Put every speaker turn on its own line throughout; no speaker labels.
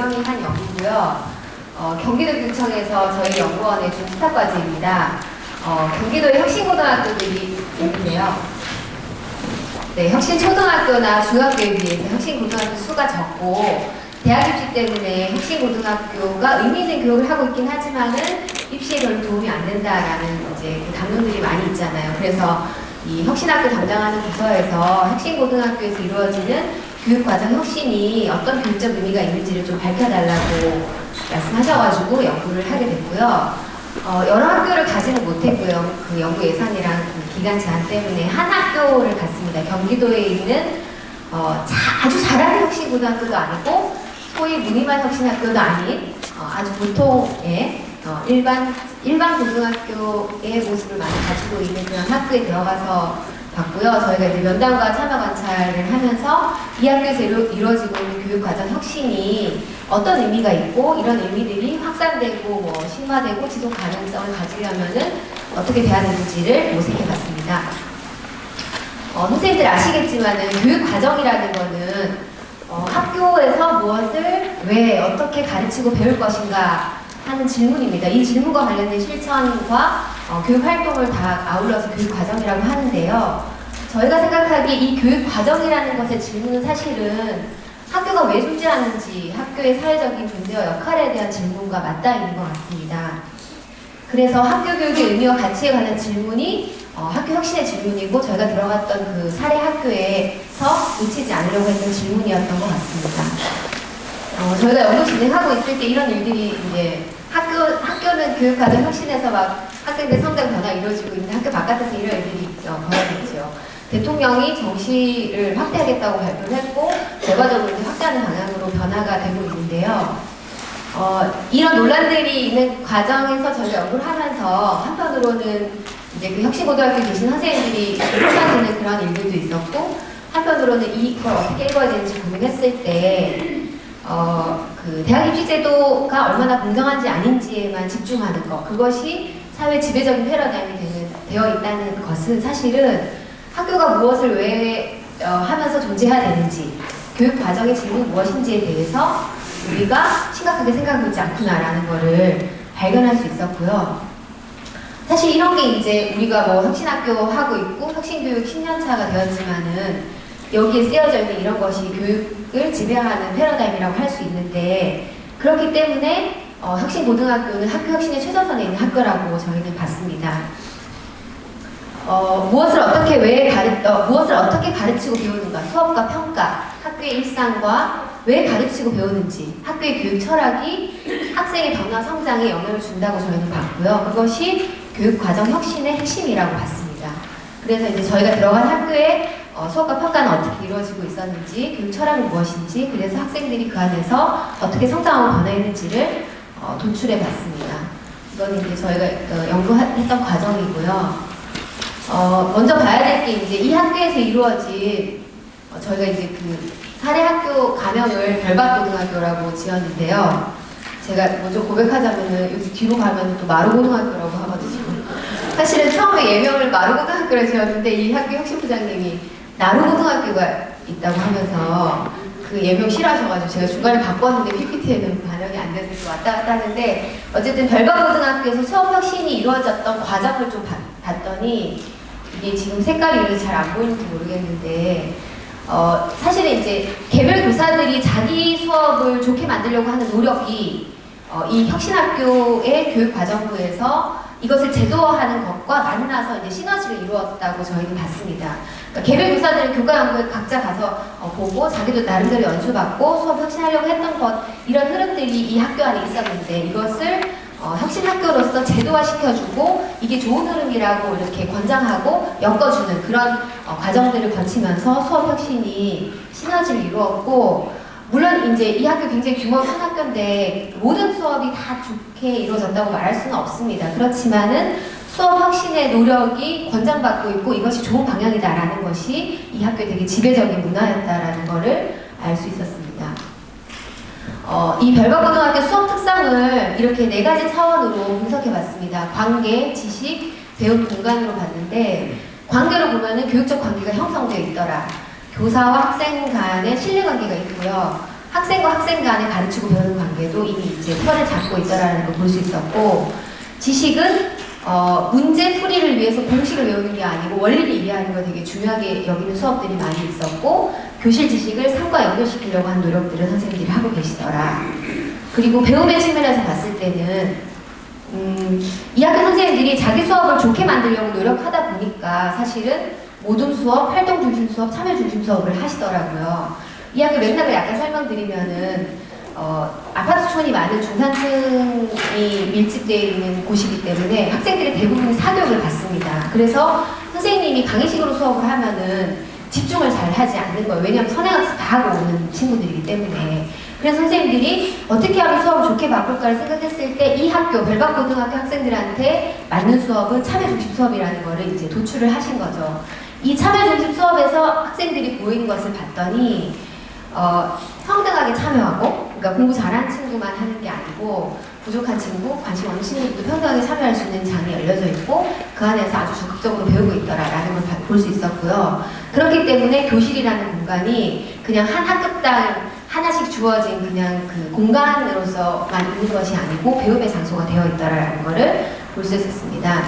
4명이 한 연구고요. 경기도교육청에서 저희 연구원의 준 스타과제입니다. 경기도의 혁신고등학교들이 있는데요. 네, 혁신초등학교나 중학교에 비해서 혁신고등학교 수가 적고 대학 입시 때문에 혁신고등학교가 의미 있는 교육을 하고 있긴 하지만은 입시에 별로 도움이 안 된다라는 이제 그 담론들이 많이 있잖아요. 그래서 이 혁신학교 담당하는 부서에서 혁신고등학교에서 이루어지는 교육과정 혁신이 어떤 교육적 의미가 있는지를 좀 밝혀달라고 말씀하셔가지고 연구를 하게 됐고요. 여러 학교를 가지는 못했고요. 그 연구 예산이랑 그 기간 제한 때문에 한 학교를 갔습니다. 경기도에 있는 아주 잘하는 혁신고등학교도 아니고 소위 무늬만 혁신학교도 아닌 아주 보통의 일반 고등학교의 모습을 많이 가지고 있는 그런 학교에 들어가서 봤고요. 저희가 이제 면담과 참여 관찰을 하면서 이 학교에서 이루어지고 있는 교육과정 혁신이 어떤 의미가 있고 이런 의미들이 확산되고 심화되고 지속 가능성을 가지려면은 어떻게 돼야 되는지를 모색해 봤습니다. 선생님들 아시겠지만은 교육과정이라는 거는 학교에서 무엇을 왜 어떻게 가르치고 배울 것인가 하는 질문입니다. 이 질문과 관련된 실천과 교육활동을 다 아울러서 교육과정이라고 하는데요. 저희가 생각하기에 이 교육과정이라는 것의 질문은 사실은 학교가 왜 존재하는지 학교의 사회적인 존재와 역할에 대한 질문과 맞닿아 있는 것 같습니다. 그래서 학교 교육의 의미와 가치에 관한 질문이 학교 혁신의 질문이고 저희가 들어갔던 그 사례 학교에서 놓치지 않으려고 했던 질문이었던 것 같습니다. 저희가 연구 진행하고 있을 때 이런 일들이 이제 학교는 교육과정 혁신에서 막 학생들 성장 변화가 이루어지고 있는데 학교 바깥에서 이런 일들이 벌어졌죠. 대통령이 정시를 확대하겠다고 발표를 했고 결과적으로 이제 확대하는 방향으로 변화가 되고 있는데요. 이런 논란들이 있는 과정에서 저희가 연구를 하면서 한편으로는 이제 그 혁신고등학교에 계신 선생님들이 쏟아지는 그런 일들도 있었고 한편으로는 이걸 어떻게 읽어야 되는지 고민했을 때 그 대학 입시제도가 얼마나 공정한지 아닌지에만 집중하는 것, 그것이 사회 지배적인 패러다임이 되어 있다는 것은 사실은 학교가 무엇을 왜 하면서 존재해야 되는지, 교육 과정의 질문이 무엇인지에 대해서 우리가 심각하게 생각하고 있지 않구나라는 것을 발견할 수 있었고요. 사실 이런 게 이제 우리가 혁신학교 하고 있고 혁신교육 10년차가 되었지만은 여기에 쓰여져 있는 이런 것이 교육을 지배하는 패러다임이라고 할 수 있는데 그렇기 때문에 혁신고등학교는 학교 혁신의 최전선에 있는 학교라고 저희는 봤습니다. 무엇을 어떻게 가르치고 배우는가, 수업과 평가, 학교의 일상과 왜 가르치고 배우는지, 학교의 교육 철학이 학생의 변화 성장에 영향을 준다고 저희는 봤고요. 그것이 교육과정 혁신의 핵심이라고 봤습니다. 그래서 이제 저희가 들어간 학교에 수업과 평가는 어떻게 이루어지고 있었는지, 교육 철학은 무엇인지, 그래서 학생들이 그 안에서 어떻게 성장하고 변화했는지를 도출해 봤습니다. 이건 이제 저희가 연구했던 과정이고요. 먼저 봐야 될 게 이제 이 학교에서 이루어진 저희가 이제 그 사례 학교 가명을 별밭고등학교라고 지었는데요. 제가 먼저 고백하자면은 여기 뒤로 가면 또 마루고등학교라고 하거든요. 사실은 처음에 예명을 마루고등학교를 지었는데 이 학교 혁신부장님이 나루고등학교가 있다고 하면서 그 예명 싫어하셔가지고 제가 중간에 바꿨는데 PPT에는 반영이 안 돼서 또 왔다 갔다 하는데 어쨌든 별박고등학교에서 수업 혁신이 이루어졌던 과정을 좀 봤더니 이게 지금 색깔이 이렇게 잘 안 보이는지 모르겠는데 사실은 이제 개별 교사들이 자기 수업을 좋게 만들려고 하는 노력이 이 혁신학교의 교육과정부에서 이것을 제도화하는 것과 만나서 이제 시너지를 이루었다고 저희는 봤습니다. 그러니까 개별 교사들은 교과 연구에 각자 가서 보고 자기도 나름대로 연수받고 수업 혁신하려고 했던 것, 이런 흐름들이 이 학교 안에 있었는데 이것을 혁신학교로서 제도화시켜주고 이게 좋은 흐름이라고 이렇게 권장하고 엮어주는 그런 과정들을 거치면서 수업 혁신이 시너지를 이루었고, 물론 이제 이 학교 굉장히 규모가 큰 학교인데 모든 수업이 다 좋게 이루어졌다고 말할 수는 없습니다. 그렇지만은 수업 혁신의 노력이 권장받고 있고 이것이 좋은 방향이다라는 것이 이 학교의 되게 지배적인 문화였다라는 것을 알 수 있었습니다. 이 별박고등학교 수업 특성을 이렇게 4가지 차원으로 분석해봤습니다. 관계, 지식, 배움 공간으로 봤는데 관계로 보면은 교육적 관계가 형성되어 있더라. 교사와 학생 간의 신뢰관계가 있고요. 학생과 학생 간에 가르치고 배우는 단계도 이미 이제 털을 잡고 있다라는 걸 볼 수 있었고, 지식은 문제 풀이를 위해서 공식을 외우는 게 아니고 원리를 이해하는 걸 되게 중요하게 여기는 수업들이 많이 있었고, 교실 지식을 삶과 연결시키려고 하는 노력들을 선생님들이 하고 계시더라. 그리고 배움의 측면에서 봤을 때는 이 학교 선생님들이 자기 수업을 좋게 만들려고 노력하다 보니까 사실은 모둠 수업, 활동 중심 수업, 참여 중심 수업을 하시더라고요. 이 학교 맥락을 약간 설명드리면은 아파트촌이 많은 중산층이 밀집되어 있는 곳이기 때문에 학생들이 대부분 사교육을 받습니다. 그래서 선생님이 강의식으로 수업을 하면은 집중을 잘 하지 않는 거예요. 왜냐하면 선행학습 다 하고 오는 친구들이기 때문에. 그래서 선생님들이 어떻게 하면 수업을 좋게 바꿀까를 생각했을 때 이 학교, 별박고등학교 학생들한테 맞는 수업은 참여중심 수업이라는 거를 이제 도출을 하신 거죠. 이 참여중심 수업에서 학생들이 보이는 것을 봤더니 평등하게 참여하고, 그러니까 공부 잘하는 친구만 하는 게 아니고 부족한 친구, 관심 없는 친구들도 평등하게 참여할 수 있는 장이 열려져 있고 그 안에서 아주 적극적으로 배우고 있더라라는 걸 볼 수 있었고요. 그렇기 때문에 교실이라는 공간이 그냥 한 학급당 하나씩 주어진 그냥 그 공간으로서만 있는 것이 아니고 배움의 장소가 되어 있다라는 것을 볼 수 있었습니다.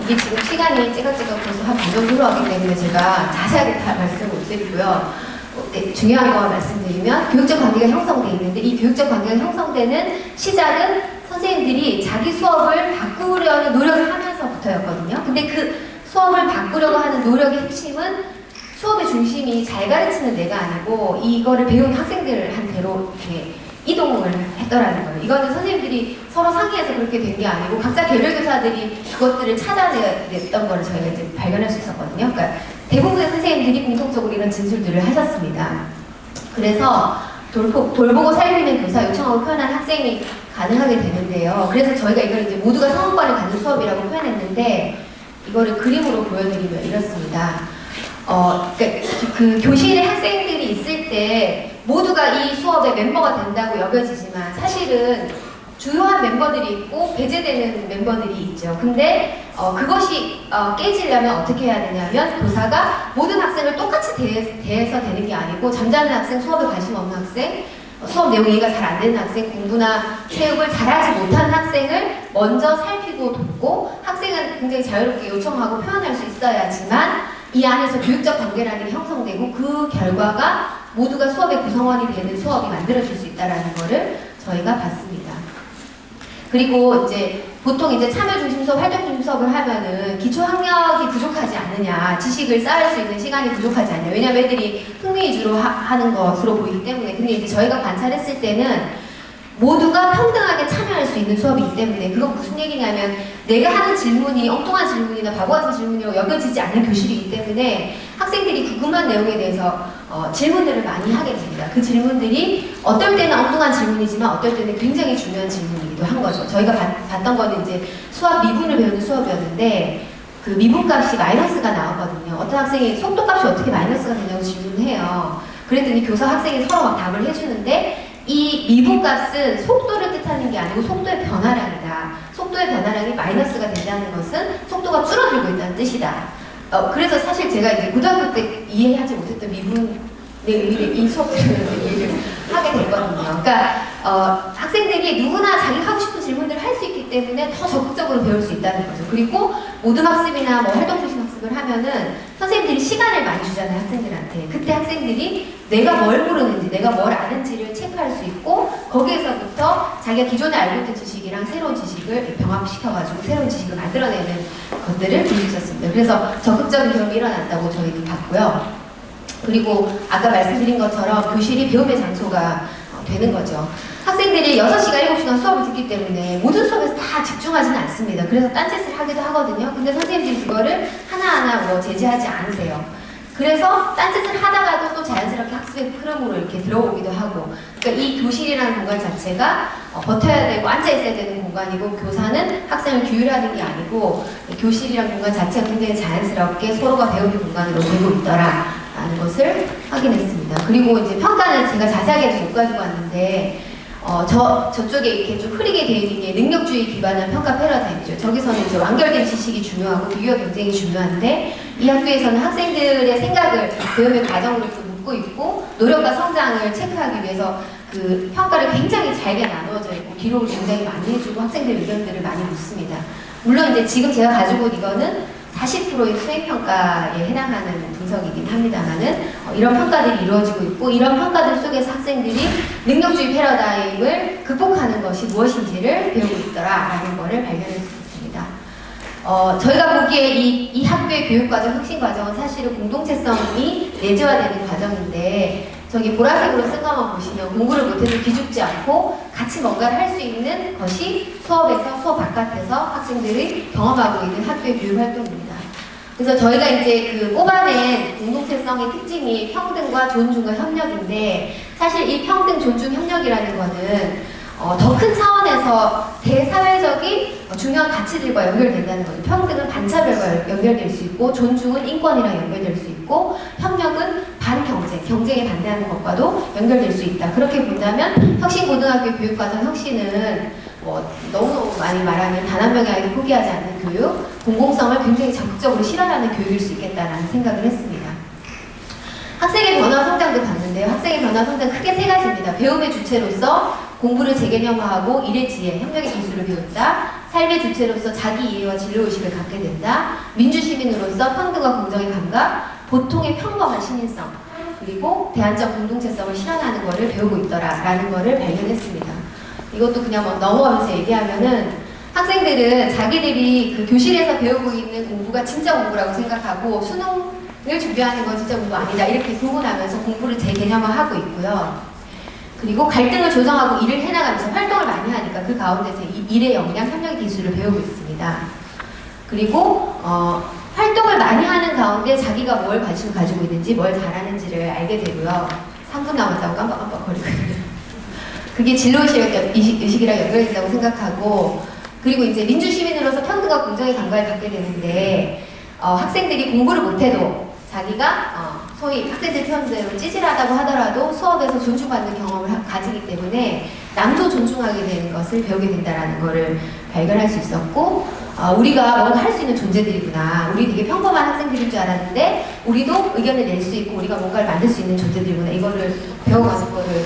이게 지금 시간이 찌각찌각해서 한 반 정도 흘러가기 때문에 제가 자세하게 다 말씀 못 드리고요. 네, 중요한 거 말씀드리면 교육적 관계가 형성되어 있는데, 이 교육적 관계가 형성되는 시작은 선생님들이 자기 수업을 바꾸려는 노력을 하면서부터였거든요. 근데 그 수업을 바꾸려고 하는 노력의 핵심은 수업의 중심이 잘 가르치는 내가 아니고 이거를 배운 학생들한테로 이렇게 이동을 했더라는 거예요. 이거는 선생님들이 서로 상의해서 그렇게 된 게 아니고 각자 개별 교사들이 그것들을 찾아냈던 거를 저희가 이제 발견할 수 있었거든요. 그러니까 대부분의 선생님들이 공통적으로 이런 진술들을 하셨습니다. 그래서 돌보고 살피는 교사 요청하고 표현한 학생이 가능하게 되는데요. 그래서 저희가 이걸 이제 모두가 성공관을 갖는 수업이라고 표현했는데, 이거를 그림으로 보여드리면 이렇습니다. 그러니까 그 교실에 학생들이 있을 때 모두가 이 수업의 멤버가 된다고 여겨지지만 사실은 주요한 멤버들이 있고 배제되는 멤버들이 있죠. 근데 그것이 깨지려면 어떻게 해야 되냐면 교사가 모든 학생을 똑같이 대해서 되는 게 아니고 잠자는 학생, 수업에 관심 없는 학생, 수업 내용 이해가 잘 안 되는 학생, 공부나 체육을 잘하지 못하는 학생을 먼저 살피고 돕고, 학생은 굉장히 자유롭게 요청하고 표현할 수 있어야지만 이 안에서 교육적 관계라는 게 형성되고 그 결과가 모두가 수업의 구성원이 되는 수업이 만들어질 수 있다는 것을 저희가 봤습니다. 그리고 이제 보통 이제 참여 중심 수업, 활동 중심 수업을 하면은 기초 학력이 부족하지 않느냐, 지식을 쌓을 수 있는 시간이 부족하지 않냐. 왜냐면 애들이 흥미 위주로 하는 것으로 보이기 때문에. 근데 이제 저희가 관찰했을 때는 모두가 평등하게 참여할 수 있는 수업이기 때문에, 그건 무슨 얘기냐면 내가 하는 질문이 엉뚱한 질문이나 바보 같은 질문이라고 여겨지지 않는 교실이기 때문에 학생들이 궁금한 내용에 대해서 질문들을 많이 하게 됩니다. 그 질문들이 어떨 때는 엉뚱한 질문이지만 어떨 때는 굉장히 중요한 질문이기도 한 거죠. 저희가 봤던 거는 이제 수학 미분을 배우는 수업이었는데 그 미분값이 마이너스가 나왔거든요. 어떤 학생이 속도값이 어떻게 마이너스가 되냐고 질문을 해요. 그랬더니 교사 학생이 서로 막 답을 해주는데, 이 미분값은 속도를 뜻하는 게 아니고 속도의 변화량이다. 속도의 변화량이 마이너스가 된다는 것은 속도가 줄어들고 있다는 뜻이다. 그래서 사실 제가 이제 고등학교 때 이해하지 못했던 미분의 의미를 이 수업 들으면서 이해를 하게 됐거든요. 그러니까 학생들이 누구나 자기 하고 싶은 질문들을 할 수 있기 때문에 더 적극적으로 배울 수 있다는 거죠. 그리고 모둠 학습이나 뭐 활동 중심 학습을 하면은 선생님들이 시간을 많이 주잖아요, 학생들한테. 그때 학생들이 내가 뭘 모르는지, 내가 뭘 아는지를 체크할 수 있고, 거기에서부터 자기가 기존에 알고 있던 지식이랑 새로운 지식을 병합시켜가지고 새로운 지식을 만들어내는 것들을 볼 수 있었습니다. 그래서 적극적인 경험이 일어났다고 저희도 봤고요. 그리고 아까 말씀드린 것처럼 교실이 배움의 장소가 되는 거죠. 학생들이 6시간, 7시간 수업을 듣기 때문에 모든 수업에서 다 집중하지는 않습니다. 그래서 딴짓을 하기도 하거든요. 근데 선생님들이 그거를 하나하나 뭐 제지하지 않으세요. 그래서 딴짓을 하다가도 또 자연스럽게 학습의 흐름으로 이렇게 들어오기도 하고, 그러니까 이 교실이라는 공간 자체가 버텨야 되고 앉아있어야 되는 공간이고, 교사는 학생을 규율하는 게 아니고 교실이라는 공간 자체가 굉장히 자연스럽게 서로가 배우는 공간으로 되고 있더라라는 것을 확인했습니다. 그리고 이제 평가는 제가 자세하게는 못 가지고 왔는데, 저쪽에 이렇게 좀 흐리게 되어 있는 게 능력주의 기반한 평가 패러다임이죠. 저기서는 이제 완결된 지식이 중요하고 비교가 굉장히 중요한데, 이 학교에서는 학생들의 생각을 배움의 과정으로 좀 묻고 있고, 노력과 성장을 체크하기 위해서 그 평가를 굉장히 잘게 나누어져 있고 기록을 굉장히 많이 해주고 학생들 의견들을 많이 묻습니다. 물론 이제 지금 제가 가지고 온 이거는 40%의 수행평가에 해당하는 분석이긴 합니다만은 이런 평가들이 이루어지고 있고 이런 평가들 속에서 학생들이 능력주의 패러다임을 극복하는 것이 무엇인지를 배우고 있더라라는 것을 발견할 수 있습니다. 저희가 보기에 이 학교의 교육과정, 혁신과정은 사실은 공동체성이 내재화되는 과정인데 저기 보라색으로 쓴 것만 보시면 공부를 못해도 기죽지 않고 같이 뭔가를 할 수 있는 것이 수업에서 수업 바깥에서 학생들이 경험하고 있는 학교의 교육활동입니다. 그래서 저희가 이제 그 뽑아낸 공동체성의 특징이 평등과 존중과 협력인데 사실 이 평등, 존중, 협력이라는 거는 더 큰 차원에서 대사회적인 중요한 가치들과 연결된다는 거죠. 평등은 반차별과 연결될 수 있고 존중은 인권이랑 연결될 수 있고 협력은 반경쟁, 경쟁에 반대하는 것과도 연결될 수 있다. 그렇게 본다면 혁신고등학교 교육과정 혁신은 너무너무 많이 말하면 단 한 명의 아이도 포기하지 않는 교육, 공공성을 굉장히 적극적으로 실현하는 교육일 수 있겠다라는 생각을 했습니다. 학생의 변화 성장도 봤는데요. 학생의 변화 성장 크게 세 가지입니다. 배움의 주체로서 공부를 재개념화하고 일의 지혜, 협력의 기술을 배운다. 삶의 주체로서 자기 이해와 진로의식을 갖게 된다. 민주시민으로서 평등과 공정의 감각, 보통의 평범한 시민성, 그리고 대안적 공동체성을 실현하는 것을 배우고 있더라라는 것을 발견했습니다. 이것도 그냥 막 넘어가면서 얘기하면은 학생들은 자기들이 그 교실에서 배우고 있는 공부가 진짜 공부라고 생각하고 수능을 준비하는 건 진짜 공부 아니다 이렇게 구분하면서 공부를 재개념화하고 있고요. 그리고 갈등을 조정하고 일을 해나가면서 활동을 많이 하니까 그 가운데서 일의 역량, 협력의 기술을 배우고 있습니다. 그리고 활동을 많이 하는 가운데 자기가 뭘 관심을 가지고 있는지, 뭘 잘하는지를 알게 되고요. 3분 남았다고 깜빡깜빡거리거든요. 그게 진로의식이랑 연결된다고 생각하고, 그리고 이제 민주시민으로서 평등과 공정의 감각을 갖게 되는데 학생들이 공부를 못해도 자기가 소위 학생들 표현대로 찌질하다고 하더라도 수업에서 존중받는 경험을 가지기 때문에 남도 존중하게 되는 것을 배우게 된다는 것을 발견할 수 있었고 우리가 뭔가 할 수 있는 존재들이구나. 우리 되게 평범한 학생들인 줄 알았는데 우리도 의견을 낼 수 있고 우리가 뭔가를 만들 수 있는 존재들이구나. 이거를 배워가서 거를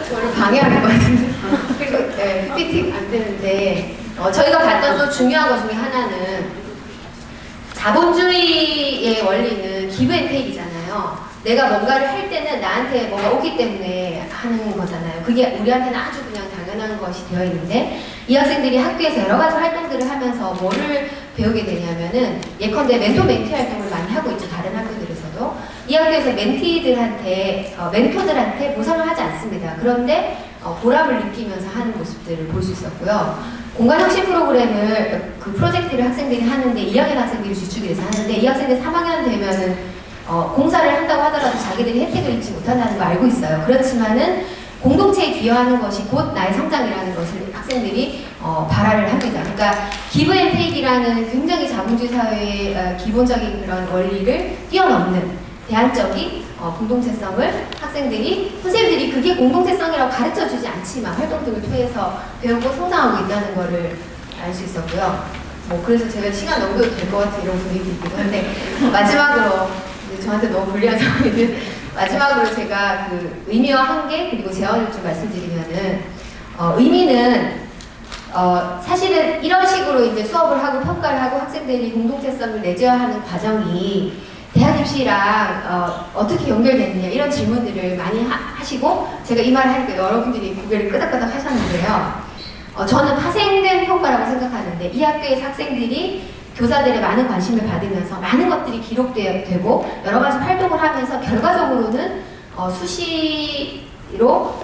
저를 방해하는 것 같은데 그리고 PPT 안 되는데 저희가 봤던 또 중요한 것 중에 하나는 자본주의의 원리는 기브 앤 테이크잖아요. 내가 뭔가를 할 때는 나한테 뭐가 오기 때문에 하는 거잖아요. 그게 우리한테는 아주 그냥 당연한 것이 되어 있는데 이 학생들이 학교에서 여러 가지 활동들을 하면서 뭐를 배우게 되냐면은 예컨대 멘토 멘티 활동을 많이 하고 있죠. 다른 학교들에서도. 이 학교에서 멘토들한테 보상을 하지 않습니다. 그런데 보람을 느끼면서 하는 모습들을 볼 수 있었고요. 공간혁신 프로그램을 그 프로젝트를 학생들이 하는데 2학년 학생들이 주축이 돼서 하는데 이 학생들이 3학년 되면은 공사를 한다고 하더라도 자기들이 혜택을 입지 못한다는 걸 알고 있어요. 그렇지만은 공동체에 기여하는 것이 곧 나의 성장이라는 것을 학생들이 발화를 합니다. 그러니까 기브 앤 테이크라는 굉장히 자본주의 사회의 기본적인 그런 원리를 뛰어넘는 대안적인 공동체성을 학생들이, 선생님들이 그게 공동체성이라고 가르쳐주지 않지만 활동들을 통해서 배우고 성장하고 있다는 것을 알 수 있었고요. 그래서 제가 시간 넘겨도 될 것 같은 이런 분위기 있기도 한데 마지막으로 저한테 너무 불리한 상황인데 마지막으로 제가 그 의미와 한계 그리고 제언을 좀 말씀드리면은 의미는 사실은 이런 식으로 이제 수업을 하고 평가를 하고 학생들이 공동체성을 내재화하는 과정이 대학 입시랑 어떻게 연결되느냐 이런 질문들을 많이 하시고 제가 이 말을 하니까 여러분들이 고개를 끄덕끄덕 하셨는데요. 저는 파생된 평가라고 생각하는데 이 학교에서 학생들이 교사들의 많은 관심을 받으면서 많은 것들이 기록되고 여러 가지 활동을 하면서 결과적으로는 수시로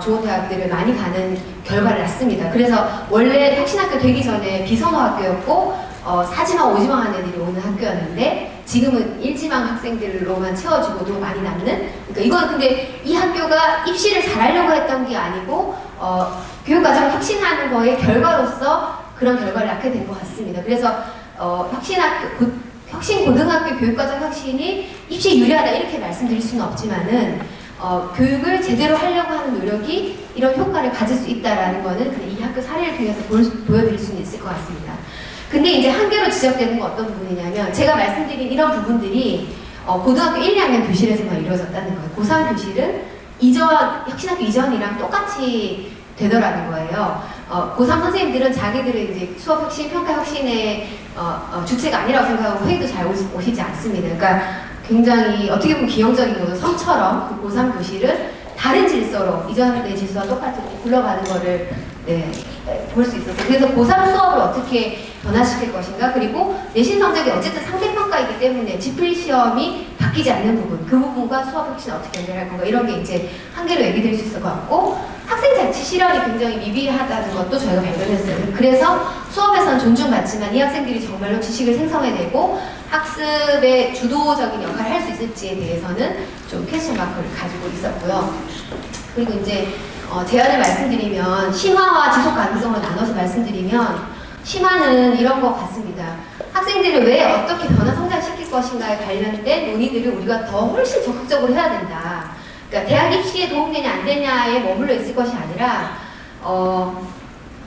좋은 대학들을 많이 가는 결과를 낳습니다. 그래서 원래 혁신학교 되기 전에 비선호 학교였고 사지망, 오지망 하는 애들이 오는 학교였는데 지금은 1지망 학생들로만 채워지고도 많이 남는 그러니까 이건 근데 이 학교가 입시를 잘하려고 했던 게 아니고 교육과정 혁신하는 거의 결과로서 그런 결과를 낳게 된 것 같습니다. 그래서 혁신고등학교 교육과정 혁신이 입시 유리하다 이렇게 말씀드릴 수는 없지만은 교육을 제대로 하려고 하는 노력이 이런 효과를 가질 수 있다는 거는 그냥 이 학교 사례를 통해서 보여드릴 수는 있을 것 같습니다. 근데 이제 한계로 지적되는 건 어떤 부분이냐면 제가 말씀드린 이런 부분들이 고등학교 1, 2학년 교실에서만 이루어졌다는 거예요. 고3 교실은 혁신학교 이전이랑 똑같이 되더라는 거예요. 고3 선생님들은 자기들의 이제 수업 혁신, 평가 혁신의 주체가 아니라고 생각하고 회의도 잘 오시지 않습니다. 그러니까 굉장히 어떻게 보면 기형적인 거죠. 성처럼 그 고3 교실은 다른 질서로 이전의 질서와 똑같이 굴러가는 거를 볼 수 있었어요. 그래서 고3 수업을 어떻게 변화시킬 것인가, 그리고 내신 성적이 어쨌든 상대평가이기 때문에 지필 시험이 바뀌지 않는 부분, 그 부분과 수업 혁신을 어떻게 연결할 건가, 이런 게 이제 한 개로 얘기될 수 있을 것 같고, 학생 자치 실현이 굉장히 미비하다는 것도 저희가 발견했어요. 그래서 수업에서는 존중받지만 이 학생들이 정말로 지식을 생성해내고 학습의 주도적인 역할을 할 수 있을지에 대해서는 좀 퀘스천 마크를 가지고 있었고요. 그리고 이제 제안을 말씀드리면, 심화와 지속 가능성을 나눠서 말씀드리면, 심화는 이런 것 같습니다. 학생들을 왜 어떻게 변화 성장시킬 것인가에 관련된 논의들을 우리가 더 훨씬 적극적으로 해야 된다. 그러니까 대학 입시에 도움되냐 안 되냐에 머물러 있을 것이 아니라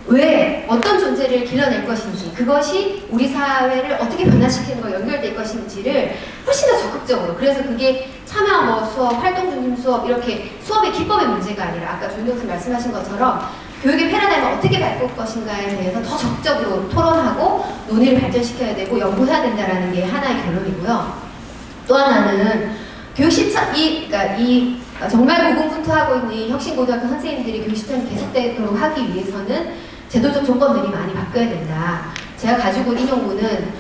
왜 어떤 존재를 길러낼 것인지, 그것이 우리 사회를 어떻게 변화시키는 거 연결될 것인지를 훨씬 더 적극적으로, 그래서 그게 참여 수업, 활동 중심 수업, 이렇게 수업의 기법의 문제가 아니라 아까 조인경 선생님 말씀하신 것처럼 교육의 패러다임을 어떻게 바꿀 것인가에 대해서 더 적극적으로 토론하고 논의를 발전시켜야 되고 연구해야 된다는 게 하나의 결론이고요. 또 하나는 교육 실천, 그러니까 정말 고군분투하고 있는 이 혁신고등학교 선생님들이 교육 실천이 계속되도록 하기 위해서는 제도적 조건들이 많이 바뀌어야 된다. 제가 가지고 온 인용문은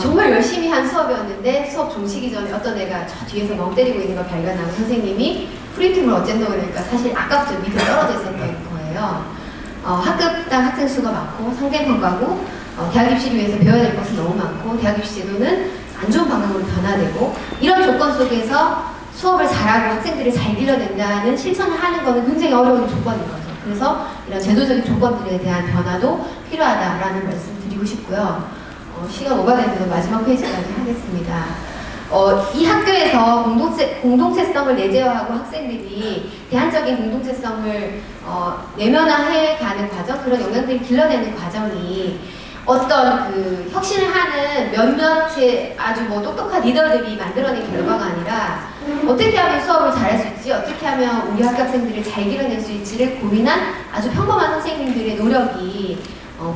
정말 열심히 한 수업이었는데 수업 종치기 전에 어떤 애가 저 뒤에서 멍 때리고 있는 걸 발견하고 선생님이 프리팀을 어쨌다고 그러니까 사실 아깝죠. 밑에 떨어져 있었던 거예요. 학급당 학생 수가 많고 상대평가고 대학 입시를 위해서 배워야 될 것은 너무 많고 대학 입시 제도는 안 좋은 방향으로 변화되고, 이런 조건 속에서 수업을 잘하고 학생들을 잘 길러낸다는 실천을 하는 것은 굉장히 어려운 조건인 거죠. 그래서 이런 제도적인 조건들에 대한 변화도 필요하다라는 말씀 드리고 싶고요. 시간 오버됐는데 마지막 페이지까지 하겠습니다. 이 학교에서 공동체성을 내재화하고 학생들이 대안적인 공동체성을 내면화해가는 과정, 그런 역량들을 길러내는 과정이 어떤 그 혁신을 하는 몇몇의 아주 똑똑한 리더들이 만들어낸 결과가 아니라 어떻게 하면 수업을 잘할 수 있지, 어떻게 하면 우리 학생들을 잘 길러낼 수 있지를 고민한 아주 평범한 선생님들의 노력이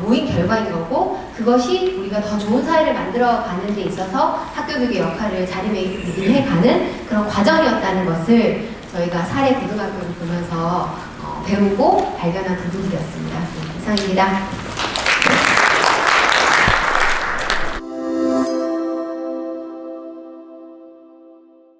모인 결과인 거고, 그것이 우리가 더 좋은 사회를 만들어가는 데 있어서 학교 교육의 역할을 자리매김해가는 그런 과정이었다는 것을 저희가 사례 고등학교를 보면서 배우고 발견한 부분이었습니다. 이상입니다.